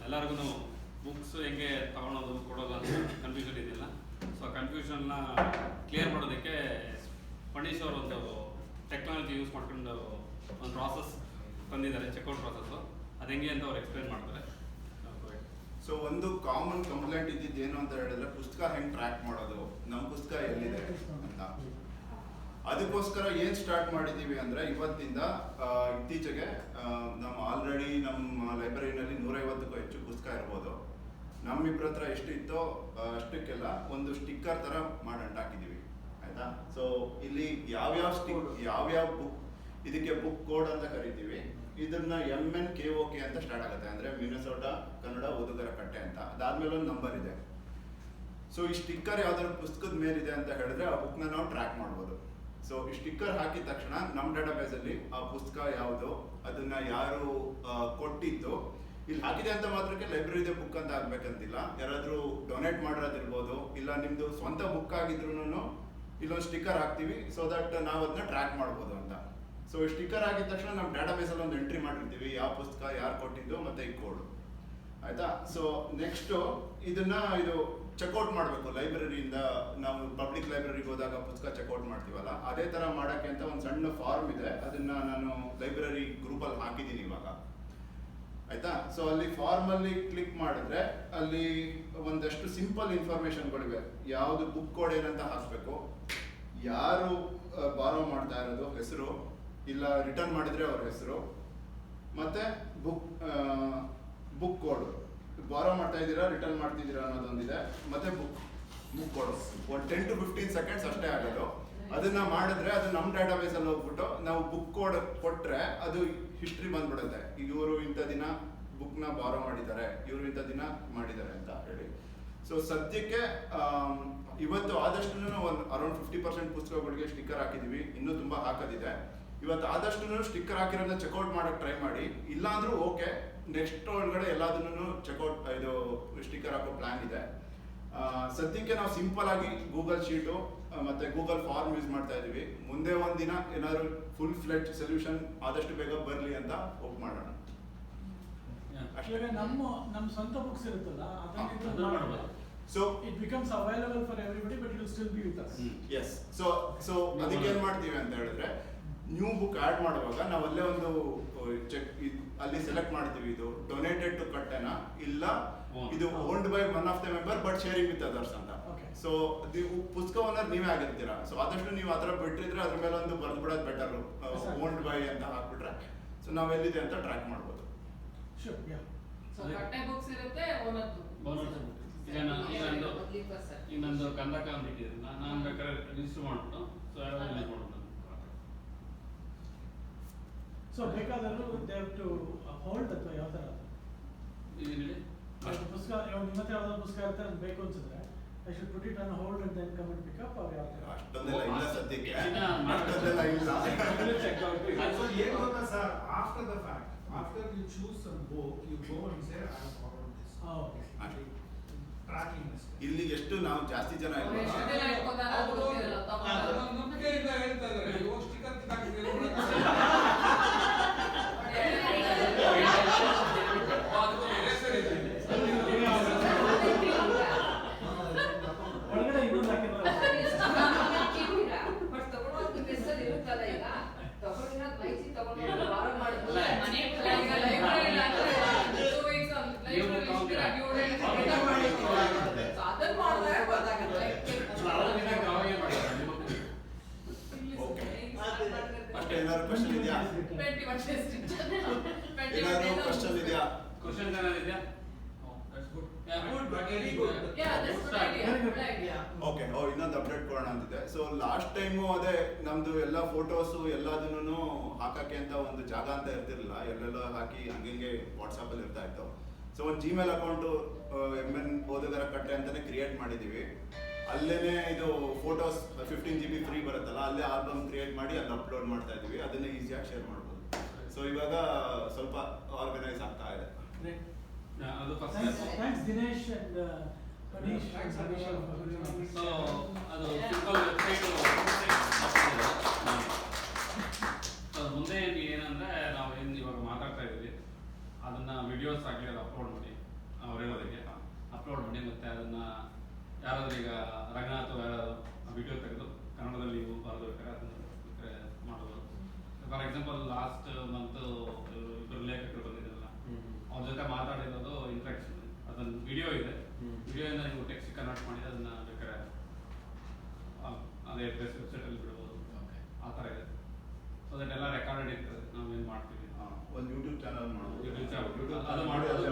ಎಲ್ಲರಿಗೂ ಬುಕ್ಸ್ ಹೆಂಗೆ ತಗೊಳೋದು ಕೊಡೋದು ಅಂತ ಕನ್ಫ್ಯೂಷನ್ ಇದೆಯಲ್ಲ. ಸೊ ಕನ್ಫ್ಯೂಷನ್ನ ಕ್ಲಿಯರ್ ಮಾಡೋದಕ್ಕೆ ಪಣೀಶ್ ಅವರು ಒಂದು ಟೆಕ್ನಾಲಜಿ ಯೂಸ್ ಮಾಡ್ಕೊಂಡು ಒಂದು ಪ್ರಾಸೆಸ್ ತಂದಿದ್ದಾರೆ, ಚೆಕ್ಔಟ್ ಪ್ರಾಸೆಸ್ಸು. ಅದು ಹೆಂಗೆ ಅಂತ ಅವ್ರು ಎಕ್ಸ್ಪ್ಲೇನ್ ಮಾಡ್ತಾರೆ. ಸೊ ಒಂದು ಕಾಮನ್ ಕಂಪ್ಲೇಂಟ್ ಇದ್ದಿದ್ದು ಏನು ಅಂತ ಹೇಳಿದ್ರೆ, ಪುಸ್ತಕ ಹೆಂಗೆ ಟ್ರ್ಯಾಕ್ ಮಾಡೋದು, ನಮ್ಮ ಪುಸ್ತಕ ಎಲ್ಲಿದೆ ಅಂತ. ಅದಕ್ಕೋಸ್ಕರ ಏನು ಸ್ಟಾರ್ಟ್ ಮಾಡಿದ್ದೀವಿ ಅಂದರೆ, ಇವತ್ತಿಂದ ಇತ್ತೀಚೆಗೆ ನಮ್ಮ ಆಲ್ರೆಡಿ ನಮ್ಮ ಲೈಬ್ರರಿನಲ್ಲಿ 150ಕ್ಕೂ ಹೆಚ್ಚು ಪುಸ್ತಕ ಇರ್ಬೋದು. ನಮ್ಮಿಬ್ಬರ ಹತ್ರ ಎಷ್ಟು ಇತ್ತೋ ಅಷ್ಟಕ್ಕೆಲ್ಲ ಒಂದು ಸ್ಟಿಕ್ಕರ್ ಥರ ಮಾಡಿ ಹಾಕಿದ್ದೀವಿ, ಆಯಿತಾ. ಸೊ ಇಲ್ಲಿ ಯಾವ್ಯಾವ ಬುಕ್, ಇದಕ್ಕೆ ಬುಕ್ ಕೋಡ್ ಅಂತ ಕರಿತೀವಿ. ಇದನ್ನ MNKOK ಅಂತ ಸ್ಟಾರ್ಟ್ ಆಗುತ್ತೆ, ಅಂದರೆ ಮಿನೆಸೋಟಾ ಕನ್ನಡ ಓದುಗರ ಕಟ್ಟೆ ಅಂತ. ಅದಾದ್ಮೇಲೆ ಒಂದು ನಂಬರ್ ಇದೆ. ಸೊ ಈ ಸ್ಟಿಕ್ಕರ್ ಯಾವ್ದಾದ್ರು ಪುಸ್ತಕದ ಮೇಲಿದೆ ಅಂತ ಹೇಳಿದ್ರೆ ಆ ಬುಕ್ನ ನಾವು ಟ್ರ್ಯಾಕ್ ಮಾಡ್ಬೋದು. ಸೊ ಈ ಸ್ಟಿಕ್ಕರ್ ಹಾಕಿದ ತಕ್ಷಣ ನಮ್ಮ ಡೇಟಾಬೇಸಲ್ಲಿ ಆ ಪುಸ್ತಕ ಯಾವುದು, ಅದನ್ನ ಯಾರು ಕೊಟ್ಟಿದ್ದು, ಇಲ್ಲಿ ಹಾಕಿದೆ ಅಂತ ಮಾತ್ರಕ್ಕೆ ಲೈಬ್ರರಿದೆ ಬುಕ್ ಅಂತ ಆಗ್ಬೇಕಂತಿಲ್ಲ. ಯಾರಾದರೂ ಡೊನೇಟ್ ಮಾಡಿರೋದಿರ್ಬೋದು, ಇಲ್ಲ ನಿಮ್ಮದು ಸ್ವಂತ ಬುಕ್ ಆಗಿದ್ರು ಇಲ್ಲೊಂದು ಸ್ಟಿಕ್ಕರ್ ಹಾಕ್ತೀವಿ, ಸೊ ದಟ್ ನಾವು ಅದನ್ನ ಟ್ರ್ಯಾಕ್ ಮಾಡ್ಬೋದು ಅಂತ. ಸೊ ಈ ಸ್ಟಿಕ್ಕರ್ ಆಗಿದ ತಕ್ಷಣ ನಮ್ಮ ಡೇಟಾಬೇಸಲ್ಲಿ ಒಂದು ಎಂಟ್ರಿ ಮಾಡಿರ್ತೀವಿ, ಯಾವ ಪುಸ್ತಕ ಯಾರು ಕೊಟ್ಟಿದ್ದು ಮತ್ತೆ ಈ ಕೋಡ್, ಆಯ್ತಾ. ಸೊ ನೆಕ್ಸ್ಟು ಇದು ಚೆಕ್ಔಟ್ ಮಾಡಬೇಕು ಲೈಬ್ರರಿಯಿಂದ. ನಾವು ಪಬ್ಲಿಕ್ ಲೈಬ್ರರಿಗೆ ಹೋದಾಗ ಪುಸ್ತಕ ಚೆಕ್ಔಟ್ ಮಾಡ್ತೀವಲ್ಲ, ಅದೇ ಥರ ಮಾಡೋಕ್ಕೆ ಅಂತ ಒಂದು ಸಣ್ಣ ಫಾರ್ಮ್ ಇದೆ. ಅದನ್ನ ನಾನು ಲೈಬ್ರರಿ ಗ್ರೂಪಲ್ಲಿ ಹಾಕಿದ್ದೀನಿ ಇವಾಗ, ಆಯ್ತಾ. ಸೊ ಅಲ್ಲಿ ಫಾರ್ಮಲ್ಲಿ ಕ್ಲಿಕ್ ಮಾಡಿದ್ರೆ ಅಲ್ಲಿ ಒಂದಷ್ಟು ಸಿಂಪಲ್ ಇನ್ಫಾರ್ಮೇಶನ್ಗಳಿವೆ. ಯಾವುದು ಬುಕ್ ಕೋಡ್ ಏನಂತ ಹಾಕಬೇಕು, ಯಾರು ಬಾರೋ ಮಾಡ್ತಾ ಇರೋದು ಹೆಸರು, ಇಲ್ಲ ರಿಟರ್ನ್ ಮಾಡಿದ್ರೆ ಅವ್ರ ಹೆಸರು, ಮತ್ತೆ ಬುಕ್ ಕೋಡ್, ಬಾರೋ ಮಾಡ್ತಾ ಇದ್ದೀರಾ ರಿಟರ್ನ್ ಮಾಡ್ತಿದ್ದೀರಾ ಅನ್ನೋದೊಂದಿದೆ, ಮತ್ತೆ ಬುಕ್ ಕೋಡ್. ಒಂದು 10 to 15 ಸೆಕೆಂಡ್ಸ್ ಅಷ್ಟೇ ಆಗೋದು. ಅದನ್ನ ಮಾಡಿದ್ರೆ ಅದು ನಮ್ಮ ಡೇಟಾಬೇಸಲ್ಲಿ ಹೋಗ್ಬಿಟ್ಟು ನಾವು ಬುಕ್ ಕೋಡ್ ಕೊಟ್ರೆ ಅದು ಹಿಸ್ಟ್ರಿ ಬಂದ್ಬಿಡುತ್ತೆ. ಇವರು ಇಂಥ ದಿನ ಬುಕ್ನ ಬಾರೋ ಮಾಡಿದ್ದಾರೆ, ಇವರು ಇಂಥ ದಿನ ಮಾಡಿದ್ದಾರೆ ಅಂತ ಹೇಳಿ. ಸೊ ಸದ್ಯಕ್ಕೆ ಇವತ್ತು ಆದಷ್ಟು ಒಂದು ಅರೌಂಡ್ 50% ಪುಸ್ತಕಗಳಿಗೆ ಸ್ಟಿಕ್ಕರ್ ಹಾಕಿದ್ದೀವಿ. ಇನ್ನೂ ತುಂಬ ಹಾಕೋದಿದೆ. ಇವತ್ತು ಆದಷ್ಟು ಸ್ಟಿಕ್ಕರ್ ಹಾಕಿರೋದನ್ನ ಚೆಕ್ಔಟ್ ಮಾಡೋಕ್ಕೆ ಟ್ರೈ ಮಾಡಿ. ಇಲ್ಲಾಂದ್ರೂ ಓಕೆ, ನೆಕ್ಸ್ಟ್ ಒಳಗಡೆ ಎಲ್ಲದನ್ನು ಚೆಕ್ಔಟ್ ಸ್ಟಿಕ್ಕರ್ ಹಾಕೋ ಪ್ಲಾನ್ ಇದೆ. ಸದ್ಯಕ್ಕೆ ನಾವು ಸಿಂಪಲ್ ಆಗಿ ಗೂಗಲ್ ಶೀಟು ಮತ್ತೆ ಗೂಗಲ್ ಫಾರ್ಮ್ ಯೂಸ್ ಮಾಡ್ತಾ ಇದೀವಿ. ಮುಂದೆ ಒಂದಿನ ಏನಾದ್ರು ಫುಲ್ ಫ್ಲೆಡ್ಜ್ ಸೊಲ್ಯೂಷನ್ ಆದಷ್ಟು ಬೇಗ ಬರಲಿ ಅಂತ ಹೋಪ್ ಮಾಡೋಣ. ನಮ್ಮ ಸ್ವಂತ ಬುಕ್ಸ್ ಇರುತ್ತಲ್ಲ, ಅದನ್ನ so it becomes available for everybody, but it will still be with us. Yes. So ಅದಕ್ಕೆ ಏನ್ ಮಾಡ್ತೀವಿ ಅಂತ ಹೇಳಿದ್ರೆ, ನ್ಯೂ ಬುಕ್ ಆಡ್ ಮಾಡುವಾಗ ನಾವು ಅಲ್ಲೇ ಒಂದು ಅಲ್ಲಿ ಸೆಲೆಕ್ಟ್ ಮಾಡ್ತೀವಿ, ಇದು ಡೊನೇಟೆಡ್ ಟು ಕಟ್ಟೆನಾ, ಇಲ್ಲ ಇದು owned by one of the member but sharing with others ಅಂತ. ಸೊ ಪುಸ್ತಕ ಓನರ್ ನೀವೇ ಆಗಿರ್ತೀರಾ. ಸೊ ಆದಷ್ಟು ನೀವು ಆ ಥರ ಬಿಟ್ಟಿದ್ರೆ ಅದ್ರ ಮೇಲೆ ಒಂದು ಬರ್ದು ಬಿಡೋದು ಬೆಟರ್, ಓನ್ಡ್ ಬೈ ಅಂತ ಹಾಕ್ಬಿಟ್ರೆ ಸೊ ನಾವು ಎಲ್ಲಿದೆ ಅಂತ ಟ್ರ್ಯಾಕ್ ಮಾಡ್ಬೋದು. ಇನ್ನೊಂದು ಕಂದಕ ಅಂತ ಇಟ್ಟಿದ್ರು, ನಾನು ಬೇಕಾದ್ರೆ ರಿಜಿಸ್ಟರ್ ಮಾಡ್ಬಿಟ್ಟು ಸೊ ಯೂಸ್ ಮಾಡ್ಬೋದು. ಸೊ ಬೇಕಾದರೂ ದೇ ಹ್ಯಾವ್ ಟು ಹೋಲ್ಡ್ ಅಥವಾ ಯಾವ ಥರ ಪುಸ್ತಕ ನಿಮ್ಮ ಹತ್ರ ಯಾವ್ದಾದ್ರು ಪುಸ್ತಕ ಇರುತ್ತೆ ಅದು ಬೇಕು ಅನ್ಸಿದ್ರೆ I should put it on hold and then come and pick up or ಯಾವ ಥರ? ಅಷ್ಟೊಂದೆಲ್ಲ ಇಲ್ಲ ಸದ್ಯಕ್ಕೆ, ಅಷ್ಟೊಂದೆಲ್ಲ ಇಲ್ಲ. So ಏನು ಗೊತ್ತಾ sir, after the fact, after you choose some book you go and say I have followed this. Okay. Tracking ಇಲ್ಲಿ ಎಷ್ಟು ನಾವು ಜಾಸ್ತಿ ಜನ ಇಲ್ಲ. ನಂಬಿಕೆಯಿಂದ ಹೇಳ್ತಾ ಇದ್ದಾರೆ, ಇವಾಗ ಸ್ಟಿಕ್ಕರ್ ಕಿತ್ತಾಕಿದ್ರೆ ಒಳಗಡೆ ಇನ್ನೊಂದು ಹಾಕಿದ್ರೆ ಅಷ್ಟೇ. ಏನಾದ್ರು ಕ್ವಶನ್ ಇದೆಯಾ? ಏನಾದ್ರು ಕ್ವಶನ್ ಇದೆಯಾ? ಕ್ವಶನ್ ಏನಾದ್ರು ಇದೆಯಾ? ಓಕೆ. ಇನ್ನೊಂದು ಅಪ್ಡೇಟ್ ಕೊಡೋಣ ಅಂತಿದೆ. ಸೊ ಲಾಸ್ಟ್ ಟೈಮು ಅದೇ ನಮ್ದು ಎಲ್ಲ ಫೋಟೋಸು ಎಲ್ಲದನ್ನು ಹಾಕಕ್ಕೆ ಅಂತ ಒಂದು ಜಾಗ ಅಂತ ಇರ್ತಿರ್ಲಿಲ್ಲ, ಎಲ್ಲೆಲ್ಲ ಹಾಕಿ ಹಂಗೆ ವಾಟ್ಸಪ್ಪಲ್ಲಿ ಇರ್ತಾ ಇತ್ತು. ಸೊ ಒಂದು ಜಿಮೇಲ್ ಅಕೌಂಟು MN ಓದುಗರ ಕಟ್ಟೆ ಅಂತಾನೆ ಕ್ರಿಯೇಟ್ ಮಾಡಿದ್ದೀವಿ. ಅಲ್ಲೇನೆ ಇದು ಫೋಟೋಸ್ 15 GB ಫ್ರೀ ಬರುತ್ತಲ್ಲ, ಅಲ್ಲೇ ಆಲ್ಬಮ್ ಕ್ರಿಯೇಟ್ ಮಾಡಿ ಅಲ್ಲಿ ಅಪ್ಲೋಡ್ ಮಾಡ್ತಾ ಇದೀವಿ. ಅದನ್ನೇ ಈಸಿಯಾಗಿ ಶೇರ್ ಮಾಡ್ಬೋದು. ಸೊ ಇವಾಗ ಸ್ವಲ್ಪ ಆರ್ಗನೈಸ್ ಆಗ್ತಾ ಇದೆ. ಅದು thanks Dinesh and Phaneesh. So ಅದು ಸಿಂಪಲ್ ವೆಬ್ಸೈಟು ಮುಂದೆ ಏನಂದ್ರೆ ನಾವು ಏನು ಇವಾಗ ಮಾತಾಡ್ತಾ ಇದೀವಿ ಅದನ್ನ ವಿಡಿಯೋಸ್ ಆಗಿ ಅದು ಅಪ್ಲೋಡ್ ಮಾಡಿ ಬರೆಯೋದಕ್ಕೆ ಅಪ್ಲೋಡ್ ಮಾಡಿ ಮತ್ತೆ ಅದನ್ನ ಯಾರಾದ್ರೂ ಈಗ ರಂಗನಾಥ್ ಯಾರಾದ್ರು ವಿಡಿಯೋ ತೆಗೆದು ಕನ್ನಡದಲ್ಲಿ ನೀವು ಬರೆದು ಬೇಕಾದ್ರೆ ಅದನ್ನ ಮಾಡೋದು. ಫಾರ್ ಎಕ್ಸಾಂಪಲ್ ಲಾಸ್ಟ್ ಮಂತ್ ಇಬ್ಬರು ಲೇಖಕರು ಬಂದಿದ್ರಲ್ಲ, ಅವ್ರ ಜೊತೆ ಮಾತಾಡಿರೋದು ಇಂಟ್ರಾಕ್ಷನ್, ಅದೊಂದು ವಿಡಿಯೋ ಇದೆ. ವಿಡಿಯೋಯಿಂದ ನೀವು ಟೆಕ್ಸ್ಟ್ ಕನ್ವರ್ಟ್ ಮಾಡಿ ಅದನ್ನ ಬೇಕಾದ್ರೆ ಅದೇ ಪ್ರೆಸ್ ವೆಬ್ಸೈಟಲ್ಲಿ ಬಿಡ್ಬೋದು. ಆ ಥರ ಇದೆ. ಸೊ ದಟ್ ಎಲ್ಲ ರೆಕಾರ್ಡೆಡ್ ಇರ್ತದೆ, ನಾವೇನು ಮಾಡ್ತೀವಿ. ಒಂದು ಯೂಟ್ಯೂಬ್ ಚಾನಲ್ ಮಾಡೋದು, ಯೂಟ್ಯೂಬ್ ಅದು ಮಾಡೋದು